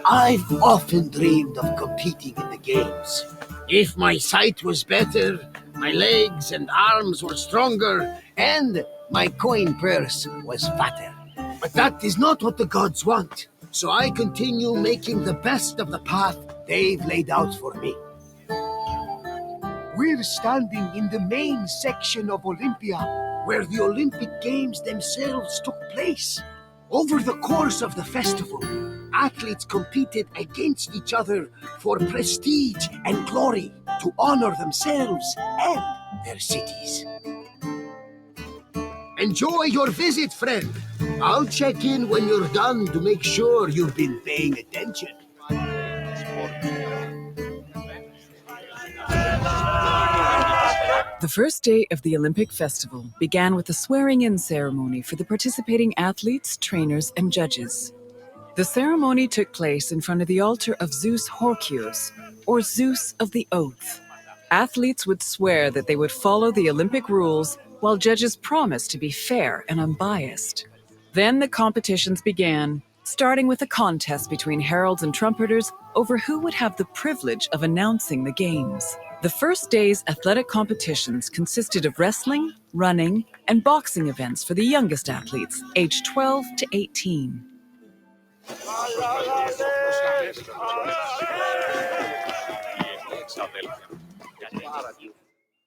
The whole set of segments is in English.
I've often dreamed of competing in the games. If my sight was better, my legs and arms were stronger, and my coin purse was fatter. But that is not what the gods want, so I continue making the best of the path they've laid out for me. We're standing in the main section of Olympia, where the Olympic Games themselves took place. Over the course of the festival, athletes competed against each other for prestige and glory to honor themselves and their cities. Enjoy your visit, friend. I'll check in when you're done to make sure you've been paying attention. The first day of the Olympic Festival began with a swearing-in ceremony for the participating athletes, trainers, and judges. The ceremony took place in front of the altar of Zeus Horkios, or Zeus of the Oath. Athletes would swear that they would follow the Olympic rules, while judges promised to be fair and unbiased. Then the competitions began, starting with a contest between heralds and trumpeters over who would have the privilege of announcing the games. The first day's athletic competitions consisted of wrestling, running, and boxing events for the youngest athletes, aged 12 to 18.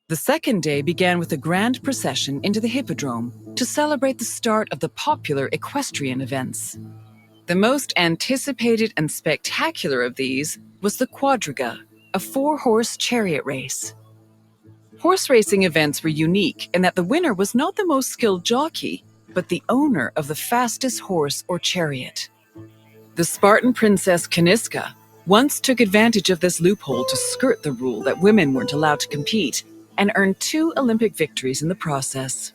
The second day began with a grand procession into the Hippodrome to celebrate the start of the popular equestrian events. The most anticipated and spectacular of these was the Quadriga, a 4-horse chariot race. Horse racing events were unique in that the winner was not the most skilled jockey, but the owner of the fastest horse or chariot. The Spartan princess Caniska once took advantage of this loophole to skirt the rule that women weren't allowed to compete and earned 2 Olympic victories in the process.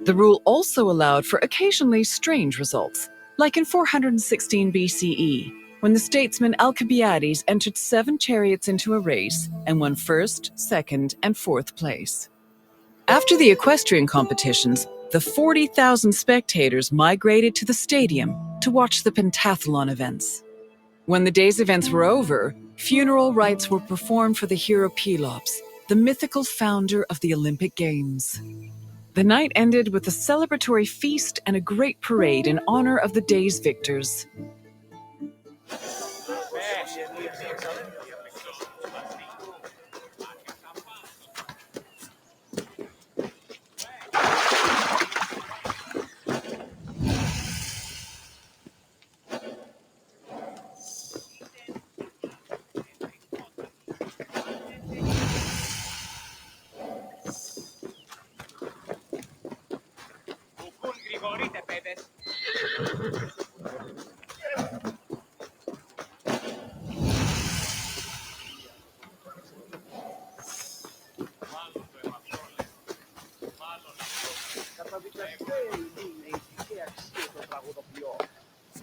The rule also allowed for occasionally strange results, like in 416 BCE, when the statesman Alcibiades entered 7 chariots into a race and won 1st, 2nd, and 4th place. After the equestrian competitions, the 40,000 spectators migrated to the stadium to watch the pentathlon events. When the day's events were over, funeral rites were performed for the hero Pelops, the mythical founder of the Olympic Games. The night ended with a celebratory feast and a great parade in honor of the day's victors.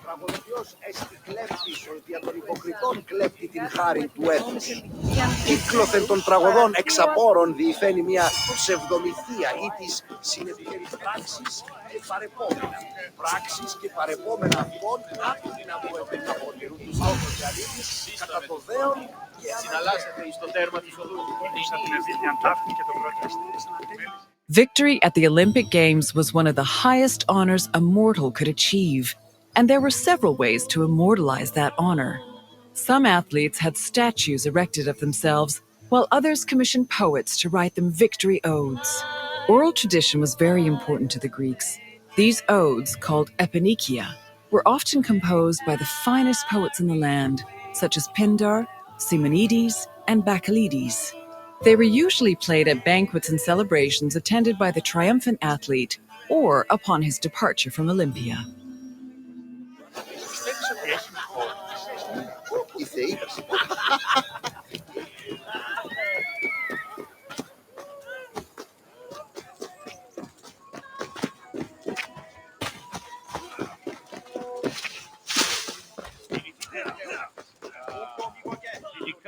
Τραγουδοποιός έστι κλέπτης, ο δια των υποκριτών κλέπτει την χάρη του έθνους. Κύκλωθεν των τραγωδών εξαπόρων διηφαίνει μια ψευδομυθία ή της συνεπιχέρης πράξης και παρεπόμενα. Πράξεις και παρεπόμενα αυτών άπειλοι να αποτελούν τους λόγους και αλήθεις κατά το δέον και συναλλάσσεται εις το τέρμα της οδού. Victory at the Olympic Games was one of the highest honors a mortal could achieve, and there were several ways to immortalize that honor. Some athletes had statues erected of themselves, while others commissioned poets to write them victory odes. Oral tradition was very important to the Greeks. These odes, called eponychia, were often composed by the finest poets in the land, such as Pindar, Simonides, and Bacchylides. They were usually played at banquets and celebrations attended by the triumphant athlete or upon his departure from Olympia.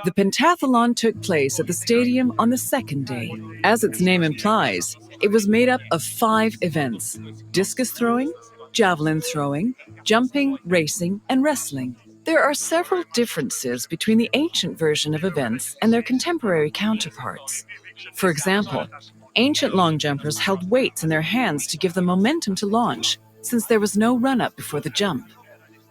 The pentathlon took place at the stadium on the second day. As its name implies, it was made up of 5 events: discus throwing, javelin throwing, jumping, racing, and wrestling. there are several differences between the ancient version of events and their contemporary counterparts. For example, ancient long jumpers held weights in their hands to give them momentum to launch, since there was no run-up before the jump.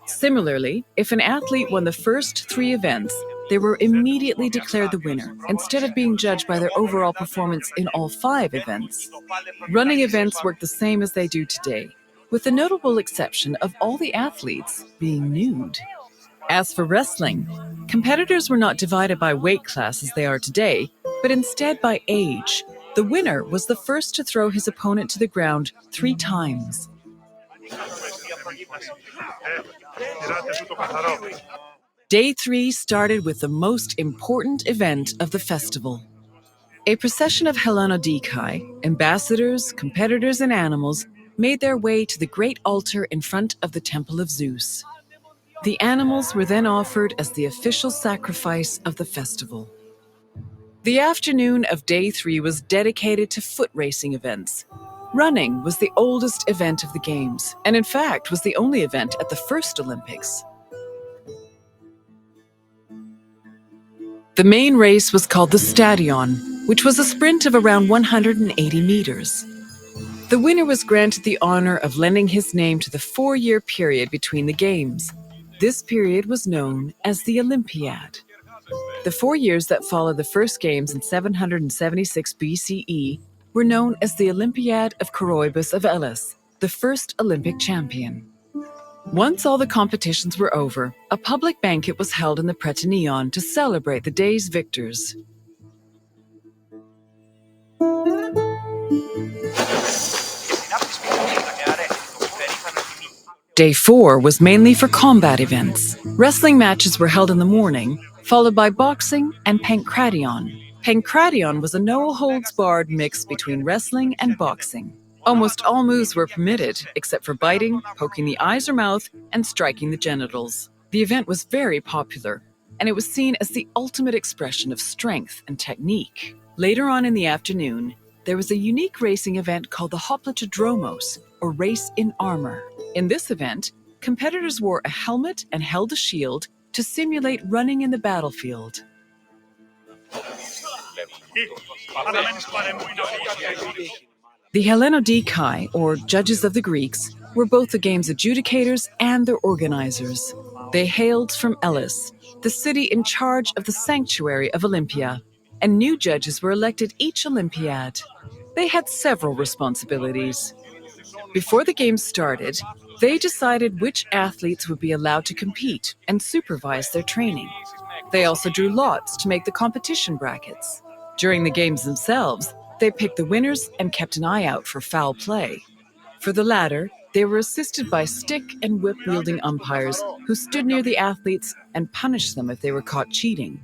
Similarly, if an athlete won the first 3 events, they were immediately declared the winner, instead of being judged by their overall performance in all 5 events. Running events work the same as they do today, with the notable exception of all the athletes being nude. As for wrestling, competitors were not divided by weight class as they are today, but instead by age. The winner was the first to throw his opponent to the ground 3 times. Day 3 started with the most important event of the festival. A procession of Hellanodikai, ambassadors, competitors, and animals made their way to the great altar in front of the Temple of Zeus. The animals were then offered as the official sacrifice of the festival. The afternoon of Day 3 was dedicated to foot racing events. Running was the oldest event of the Games, and in fact was the only event at the first Olympics. The main race was called the Stadion, which was a sprint of around 180 meters. The winner was granted the honor of lending his name to the 4-year period between the Games. This period was known as the Olympiad. The 4 years that followed the first Games in 776 BCE were known as the Olympiad of Coroebus of Elis, the first Olympic champion. Once all the competitions were over, a public banquet was held in the Prytaneon to celebrate the day's victors. Day 4 was mainly for combat events. Wrestling matches were held in the morning, followed by boxing and pankration. Pankration was a no-holds-barred mix between wrestling and boxing. Almost all moves were permitted, except for biting, poking the eyes or mouth, and striking the genitals. The event was very popular, and it was seen as the ultimate expression of strength and technique. Later on in the afternoon, there was a unique racing event called the Hoplitodromos, or race in armor. In this event, competitors wore a helmet and held a shield to simulate running in the battlefield. The Hellanodikai, or judges of the Greeks, were both the game's adjudicators and their organizers. They hailed from Elis, the city in charge of the sanctuary of Olympia, and new judges were elected each Olympiad. They had several responsibilities. Before the games started, they decided which athletes would be allowed to compete and supervise their training. They also drew lots to make the competition brackets. During the games themselves, they picked the winners and kept an eye out for foul play. For the latter, they were assisted by stick and whip-wielding umpires who stood near the athletes and punished them if they were caught cheating.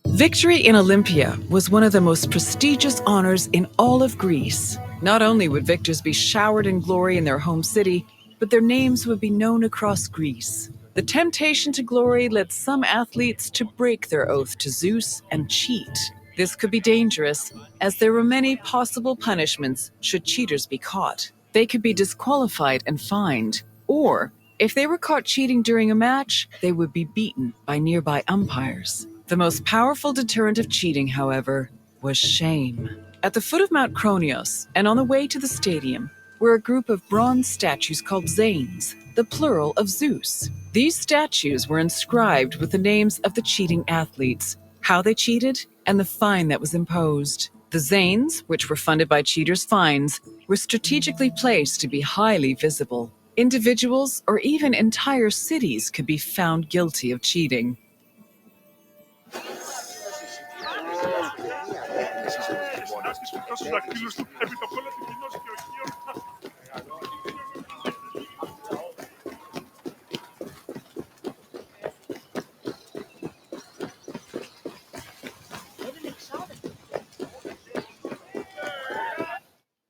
Victory in Olympia was one of the most prestigious honors in all of Greece. Not only would victors be showered in glory in their home city, but their names would be known across Greece. The temptation to glory led some athletes to break their oath to Zeus and cheat. This could be dangerous, as there were many possible punishments should cheaters be caught. They could be disqualified and fined, or if they were caught cheating during a match, they would be beaten by nearby umpires. The most powerful deterrent of cheating, however, was shame. At the foot of Mount Kronios, and on the way to the stadium, were a group of bronze statues called Zanes, the plural of Zeus. These statues were inscribed with the names of the cheating athletes, how they cheated, and the fine that was imposed. The Zanes, which were funded by cheaters' fines, were strategically placed to be highly visible. Individuals or even entire cities could be found guilty of cheating.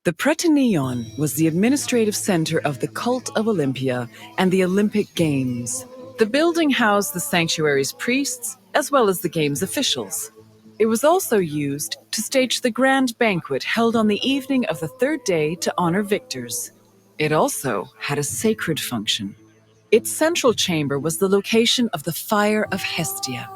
The Prytaneion was the administrative center of the cult of Olympia and the Olympic Games. The building housed the sanctuary's priests as well as the game's officials. It was also used to stage the grand banquet held on the evening of the third day to honor victors. It also had a sacred function. Its central chamber was the location of the Fire of Hestia,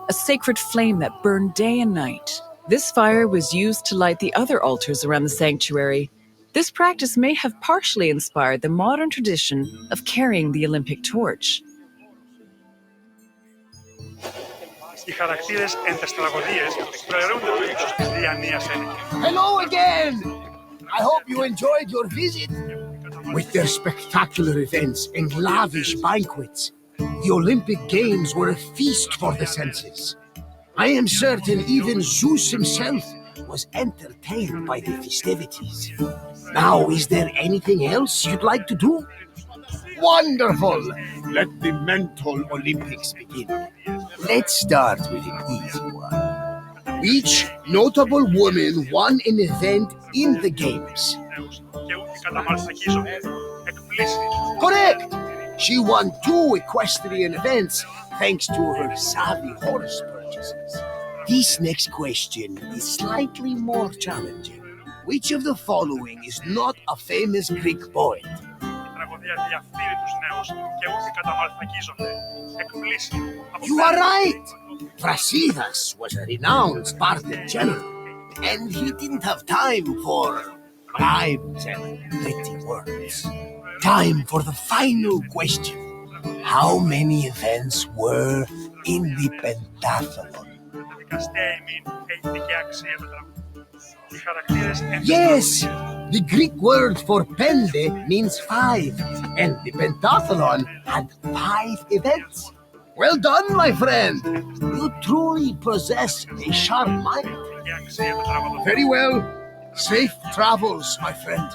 a sacred flame that burned day and night. This fire was used to light the other altars around the sanctuary. This practice may have partially inspired the modern tradition of carrying the Olympic torch. Οι χαρακτήρες εν τες τραγωδίες προαιρούνται από ύψος της διανοίας ένεκης. Hello again! I hope you enjoyed your visit. With their spectacular events and lavish banquets, the Olympic Games were a feast for the senses. I am certain even Zeus himself was entertained by the festivities. Now, is there anything else you'd like to do? Wonderful! Let the mental Olympics begin. Let's start with an easy one. Which notable woman won an event in the Games? Και ούτε καταμαλθακίζονται, εκπλήσει. Correct! She won 2 equestrian events thanks to her savvy horse purchases. This next question is slightly more challenging. Which of the following is not a famous Greek poet? Η τραγωδία διαφθείρει τους νέους και ούτε καταμαλθακίζονται, εκπλήσει. You are right! Brasidas was a renowned Spartan general, and he didn't have time for rhymes and pretty words. Time for the final question. How many events were in the pentathlon? Yes, the Greek word for pende means 5, and the pentathlon had 5 events. Well done, my friend. You truly possess a sharp mind. Very well. Safe travels, my friend.